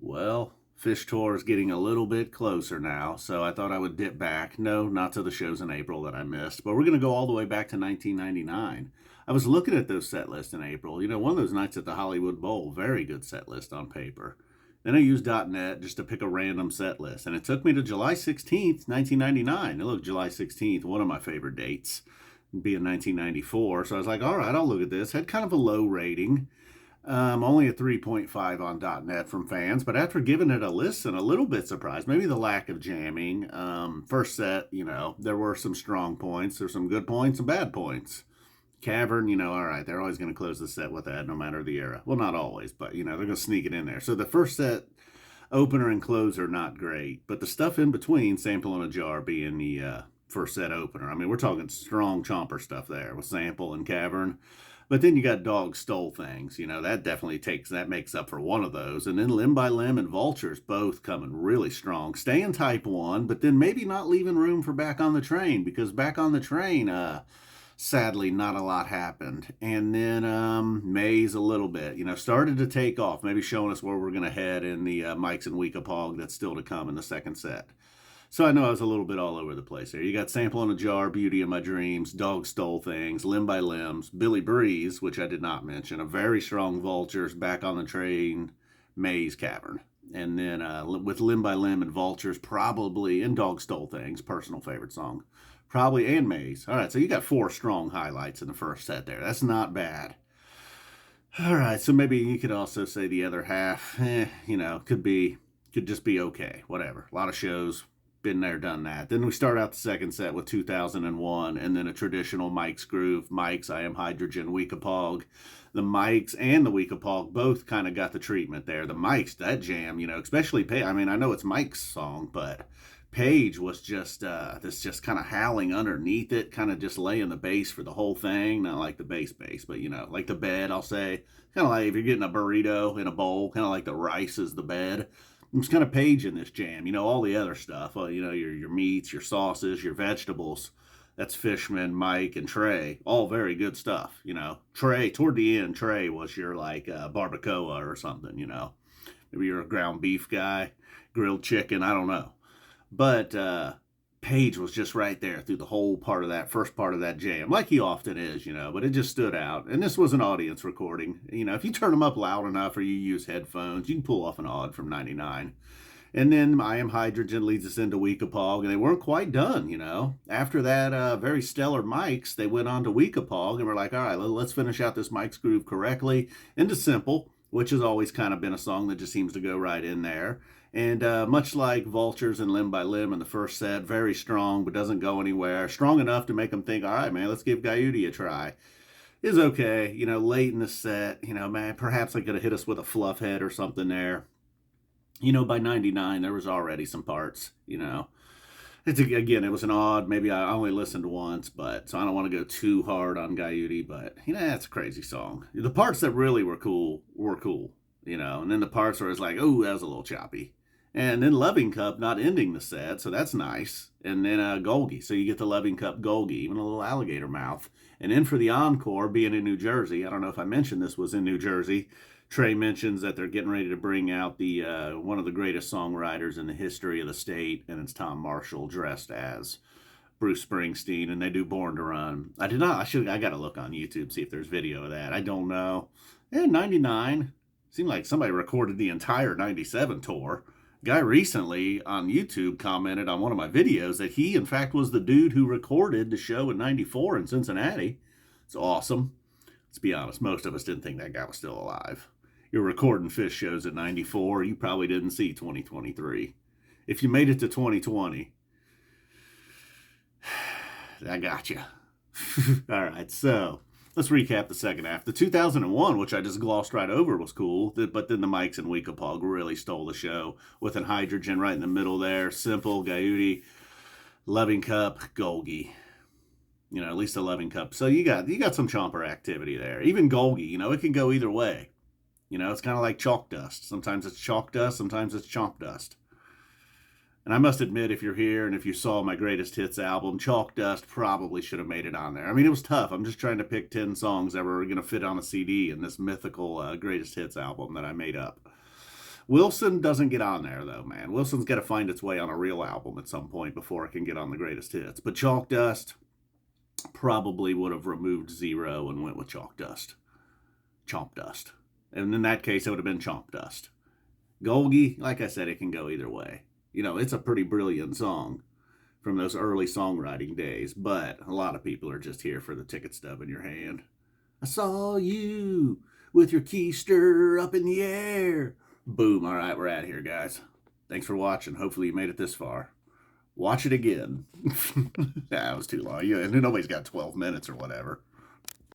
Well, Phish tour is getting a little bit closer now, so I thought I would dip back. No, not to the shows in April that I missed, but we're going to go all the way back to 1999. I was looking at those set lists in April. One of those nights at the Hollywood Bowl, very good set list on paper. Then I used .net just to pick a random set list, and it took me to July 16th, 1999. And look, July 16th, one of my favorite dates, being 1994. So I was like, all right, I'll look at this. Had kind of a low rating. Only a 3.5 on .net from fans, but after giving it a listen, a little bit surprised. Maybe the lack of jamming. First set, there were some strong points. There's some good points and bad points. Cavern, all right, they're always going to close the set with that no matter the era. Well, not always, but, they're going to sneak it in there. So the first set, opener and closer, not great. But the stuff in between, Sample in a Jar being the first set opener. I mean, we're talking strong chomper stuff there with Sample and Cavern. But then you got Dog Stole Things. That makes up for one of those. And then Limb by Limb and Vultures both coming really strong. Staying type 1, but then maybe not leaving room for Back on the Train, because Back on the Train, sadly, not a lot happened. And then Maze a little bit, started to take off, maybe showing us where we're going to head in the Mikes and Weekapaug that's still to come in the second set. So I know I was a little bit all over the place there. You got Sample in a Jar, Beauty in My Dreams, Dog Stole Things, Limb by Limbs, Billy Breeze, which I did not mention, a very strong Vultures, Back on the Train, Maze, Cavern. And then with Limb by Limb and Vultures, probably, and Dog Stole Things, personal favorite song, probably, and Maze. All right, so you got 4 strong highlights in the first set there. That's not bad. All right, so maybe you could also say the other half, could just be okay, whatever. A lot of shows, been there, done that. Then we start out the second set with 2001, and then a traditional Mike's Groove, Mike's I Am Hydrogen, Weekapaug. The Mike's and the Weekapaug both kind of got the treatment there. The Mike's, that jam, especially Paige. I mean, I know it's Mike's song, but Paige was just just kind of howling underneath it, kind of just laying the bass for the whole thing. Not like the bass, but like the bed, I'll say. Kind of like if you're getting a burrito in a bowl, kind of like the rice is the bed. It's kind of Paige in this jam. All the other stuff. Your meats, your sauces, your vegetables. That's Fishman, Mike, and Trey. All very good stuff. Trey, toward the end, Trey was your like barbacoa or something. Maybe you're a ground beef guy, grilled chicken. I don't know. But Paige was just right there through the whole first part of that jam, like he often is, but it just stood out. And this was an audience recording. If you turn them up loud enough or you use headphones, you can pull off an odd from 99. And then I Am Hydrogen leads us into Weekapaug, and they weren't quite done, After that very stellar Mike's, they went on to Weekapaug, and we're like, all right, let's finish out this Mike's Groove correctly into Simple, which has always kind of been a song that just seems to go right in there. And much like Vultures and Limb by Limb in the first set, very strong, but doesn't go anywhere. Strong enough to make them think, all right, man, let's give Guyute a try. Is okay, late in the set, man, perhaps they could have hit us with a fluff head or something there. By 99, there was already some parts, Again, it was an odd, maybe I only listened once, so I don't want to go too hard on Guyute, but, it's a crazy song. The parts that really were cool, and then the parts where it's like, oh, that was a little choppy. And then Loving Cup not ending the set, so that's nice. And then Golgi, so you get the Loving Cup Golgi, even a little alligator mouth. And then for the encore, being in New Jersey, I don't know if I mentioned this was in New Jersey, Trey mentions that they're getting ready to bring out the one of the greatest songwriters in the history of the state, and it's Tom Marshall dressed as Bruce Springsteen, and they do Born to Run. I got to look on YouTube, see if there's video of that. I don't know. And 99, seemed like somebody recorded the entire 97 tour. Guy recently on YouTube commented on one of my videos that he, in fact, was the dude who recorded the show in 94 in Cincinnati. It's awesome. Let's be honest, most of us didn't think that guy was still alive. You're recording Phish shows at 94, you probably didn't see 2023. If you made it to 2020, I got you. All right, so let's recap the second half. The 2001, which I just glossed right over, was cool, but then the Mikes and Weekapaug really stole the show with an Hydrogen right in the middle there. Simple, Guyute, Loving Cup, Golgi. At least a Loving Cup. So you got some chomper activity there. Even Golgi, it can go either way. It's kind of like chalk dust. Sometimes it's chalk dust, sometimes it's chomp dust. And I must admit, if you're here and if you saw my greatest hits album, Chalk Dust probably should have made it on there. I mean, it was tough. I'm just trying to pick 10 songs that were going to fit on a CD in this mythical greatest hits album that I made up. Wilson doesn't get on there, though, man. Wilson's got to find its way on a real album at some point before it can get on the greatest hits. But Chalk Dust probably would have removed Zero and went with Chalk Dust. Chomp Dust. And in that case, it would have been Chomp Dust. Golgi, like I said, it can go either way. You know, it's a pretty brilliant song from those early songwriting days, but a lot of people are just here for the ticket stub in your hand. I saw you with your keister up in the air. Boom. All right, we're out of here, guys. Thanks for watching. Hopefully you made it this far. Watch it again. That was too long. Yeah, nobody's got 12 minutes or whatever.